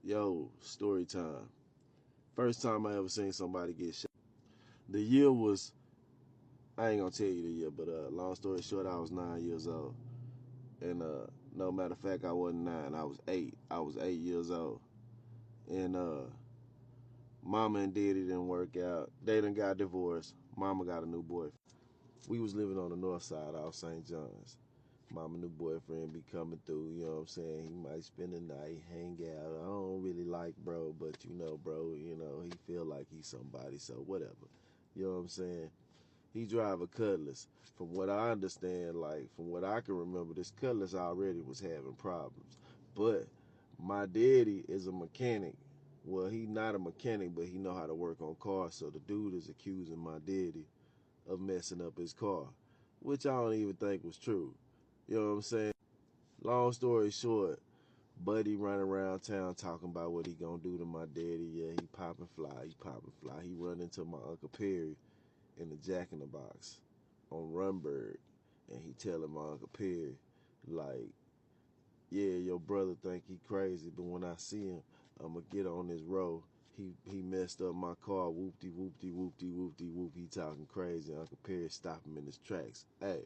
Yo, story time. First time I ever seen somebody get shot. The year was, I ain't gonna tell you the year, but long story short, I was 9 years old. And no matter of fact, I wasn't 9, I was 8. I was 8 years old. And mama and daddy didn't work out. They done got divorced. Mama got a new boyfriend. We was living on the north side off St. John's. Mama new boyfriend be coming through, you know what I'm saying? He might spend the night, hang out. I don't really like bro, but bro, he feel like he's somebody, so whatever. You know what I'm saying? He drive a Cutlass. From what I understand, like from what I can remember, this Cutlass already was having problems. But my daddy is a mechanic. Well, he not a mechanic, but he know how to work on cars. So the dude is accusing my daddy of messing up his car, which I don't even think was true. You know what I'm saying? Long story short, Buddy running around town talking about what he gonna do to my daddy. Yeah, he popping fly, He run into my Uncle Perry in the Jack in the Box on Runberg, and he telling my Uncle Perry, like, yeah, your brother think he crazy, but when I see him, I'ma get on this road. He messed up my car, whoopty whoopty whoopty whoopty whoop. He talking crazy. Uncle Perry stop him in his tracks. Hey,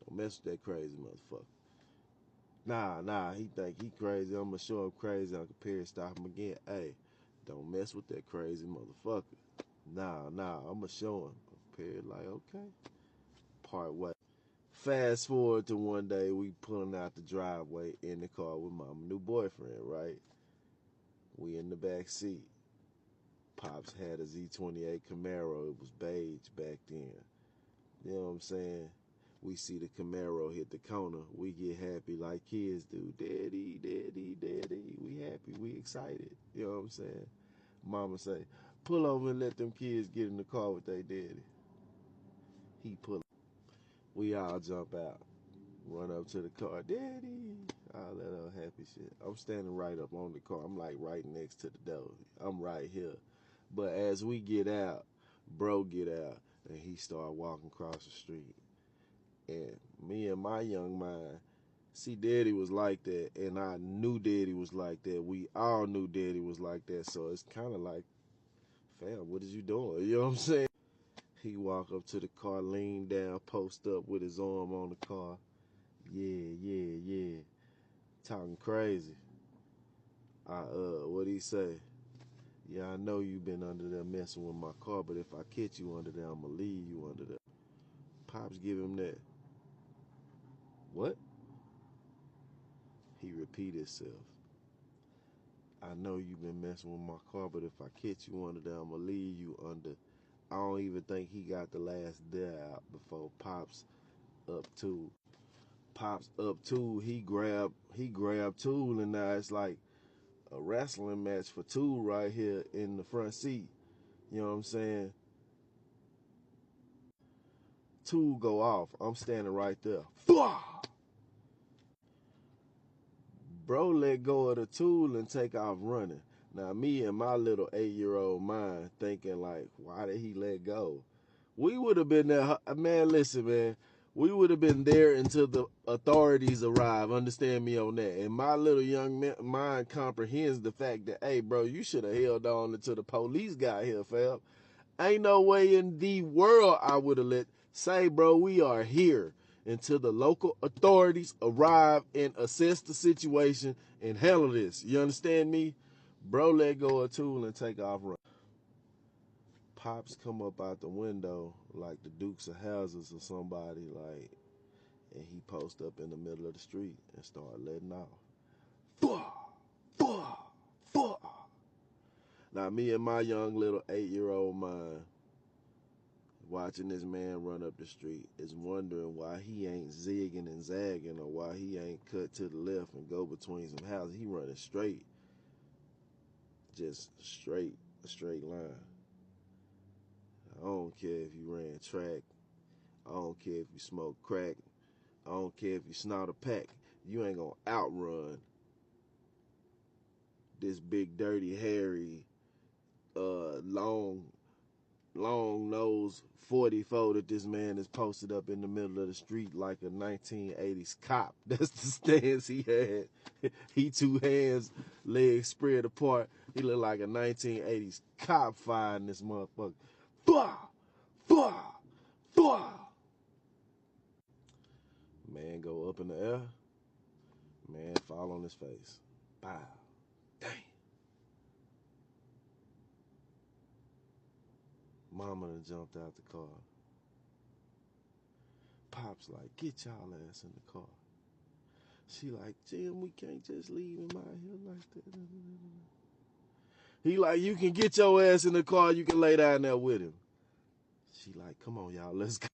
don't mess with that crazy motherfucker. Nah, he think he crazy. I'ma show him crazy. Uncle Perry stop him again. Hey, don't mess with that crazy motherfucker. Nah, I'ma show him. Uncle Perry like, okay. Part way. Fast forward to one day, we pulling out the driveway in the car with my new boyfriend, right? We in the back seat. Pops had a Z28 Camaro. It was beige back then. You know what I'm saying? We see the Camaro hit the corner. We get happy like kids do. Daddy, daddy, daddy. We happy. We excited. You know what I'm saying? Mama say, pull over and let them kids get in the car with their daddy. He pull. We all jump out. Run up to the car. Daddy. All that other happy shit. I'm standing right up on the car. I'm like right next to the door. I'm right here. But as we get out, bro get out. And he start walking across the street. And me and my young mind, see, daddy was like that, and I knew daddy was like that. We all knew daddy was like that, so it's kind of like, fam, what is you doing? You know what I'm saying? He walk up to the car, lean down, post up with his arm on the car. Yeah. Talking crazy. What he say? Yeah, I know you been under there messing with my car, but if I catch you under there, I'ma leave you under there. Pops give him that. What? He repeat himself. I know you've been messing with my car, but if I catch you under there, I'ma leave you under. I don't even think he got the last dare out before Pops up two. Pops up two. He grabbed Tool, and now it's like a wrestling match for Tool right here in the front seat. You know what I'm saying? Tool go off. I'm standing right there. Bro let go of the tool and take off running. Now me and my little 8-year-old mind thinking like, why did he let go? We would have been there, man, listen, man. We would have been there until the authorities arrive. Understand me on that. And my little young mind comprehends the fact that, hey, bro, you should have held on until the police got here, fam. Ain't no way in the world I would have say, bro, we are here until the local authorities arrive and assess the situation and handle this. You understand me? Bro, let go of Tool and take off running. Pops come up out the window like the Dukes of Hazzards or somebody, like, and he post up in the middle of the street and start letting off. Now, me and my young little 8-year-old mind watching this man run up the street is wondering why he ain't zigging and zagging, or why he ain't cut to the left and go between some houses. He running straight, just straight, a straight line. I don't care if you ran track. I don't care if you smoke crack. I don't care if you snort a pack. You ain't gonna outrun this big, dirty, hairy, long long nose 44 that this man is posted up in the middle of the street like a 1980s cop. That's the stance he had. He two hands, legs spread apart. He looked like a 1980s cop firing this motherfucker. Bah! Bah! Bah! Man go up in the air. Man fall on his face. Bow. Damn. Mama done jumped out the car. Pop's like, get y'all ass in the car. She like, Jim, we can't just leave him out here like that. He like, you can get your ass in the car. You can lay down there with him. She like, come on, y'all, let's go.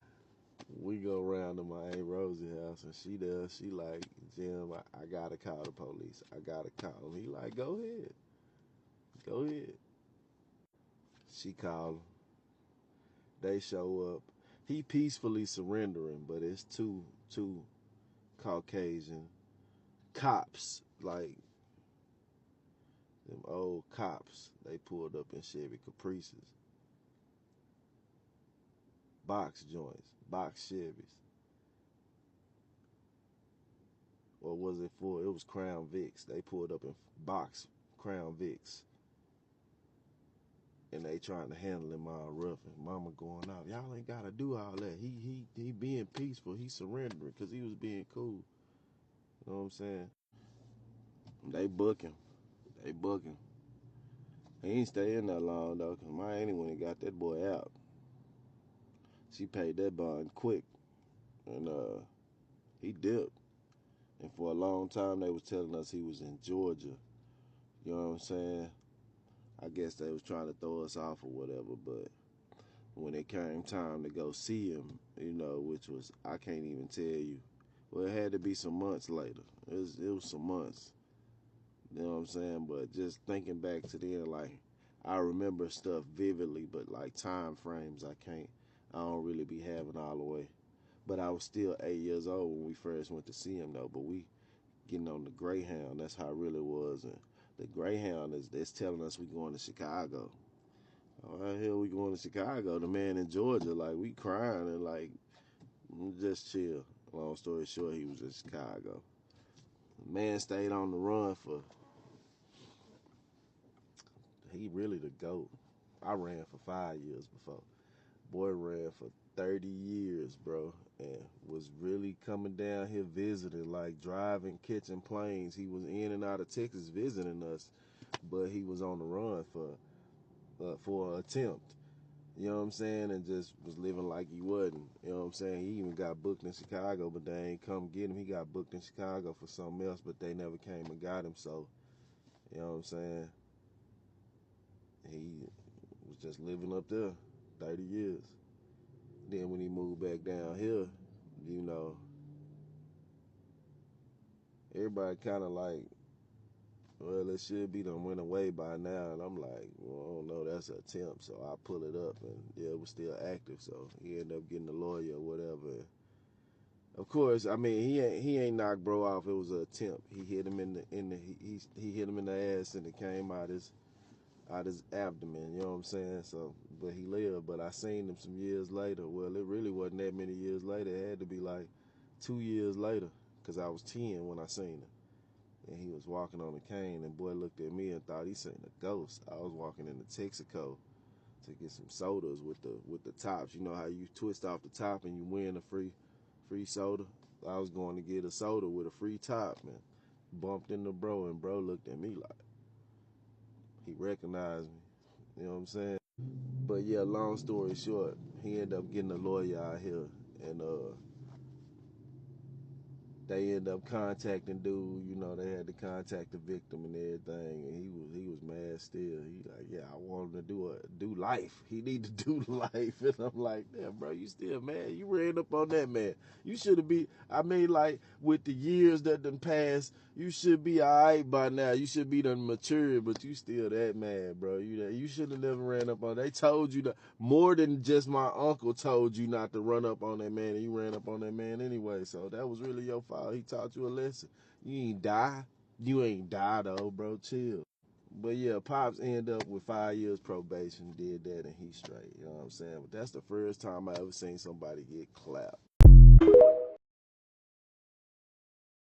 We go around to my Aunt Rosie house, and she does. She like, Jim, I gotta call the police. I gotta call him. He like, go ahead. Go ahead. She called him. They show up. He peacefully surrendering, but it's two Caucasian cops, like them old cops. They pulled up in Chevy Caprices, box joints, box Chevys. Or was it for? It was Crown Vics. They pulled up in box Crown Vics, and they trying to handle him all rough. And Mama going out. Y'all ain't gotta do all that. He being peaceful. He surrendering because he was being cool. You know what I'm saying? They booking. They booking. He ain't stay in that long though, cause my auntie when he got that boy out, she paid that bond quick, and he dipped. And for a long time they was telling us he was in Georgia. You know what I'm saying? I guess they was trying to throw us off or whatever, but when it came time to go see him, you know, which was, I can't even tell you. Well, it had to be some months later. It was some months. You know what I'm saying? But just thinking back to then, like, I remember stuff vividly, but like time frames, I don't really be having all the way. But I was still 8 years old when we first went to see him though. But we getting on the Greyhound, that's how it really was. And the Greyhound is telling us we going to Chicago. Oh, how the hell we going to Chicago? The man in Georgia, like, we crying and like, just chill. Long story short, he was in Chicago. The man stayed on the run he really the GOAT. I ran for 5 years before. Boy ran for 30 years, bro, and was really coming down here visiting, like driving, catching planes. He was in and out of Texas visiting us, but he was on the run for an attempt. You know what I'm saying? And just was living like he wasn't. You know what I'm saying? He even got booked in Chicago, but they ain't come get him. He got booked in Chicago for something else, but they never came and got him. So, you know what I'm saying? He was just living up there 30 years. Then when he moved back down here, you know, everybody kind of like, well, it should be done went away by now. And I'm like, well, I don't know, that's an attempt. So I pull it up, and yeah, it was still active. So he ended up getting a lawyer or whatever. Of course, I mean, he ain't knocked bro off. It was an attempt. He hit him he hit him in the ass, and it came out his abdomen. You know what I'm saying? So, but he lived. But I seen him some years later. Well, it really wasn't that many years later. It had to be like 2 years later, because I was 10 when I seen him. And he was walking on a cane, and boy looked at me and thought he seen a ghost. I was walking into Texaco to get some sodas with the tops. You know how you twist off the top and you win a free soda? I was going to get a soda with a free top, man. Bumped into bro, and bro looked at me like he recognized me. You know what I'm saying? But yeah, long story short, he ended up getting a lawyer out here, and they ended up contacting dude. You know, they had to contact the victim and everything, and he was mad still. He like, yeah, I want him to do life. He need to do life, and I'm like, damn, bro, you still mad? You ran up on that man. You should have been. I mean, like with the years that done passed, you should be alright by now. You should be done matured, but you still that mad, bro. You should have never ran up on. They told you that more than just my uncle told you not to run up on that man, and you ran up on that man anyway. So that was really your fault. He taught you a lesson. You ain't die. You ain't die though, bro. Chill. But yeah, Pops ended up with 5 years probation, did that, and he straight. You know what I'm saying? But that's the first time I ever seen somebody get clapped.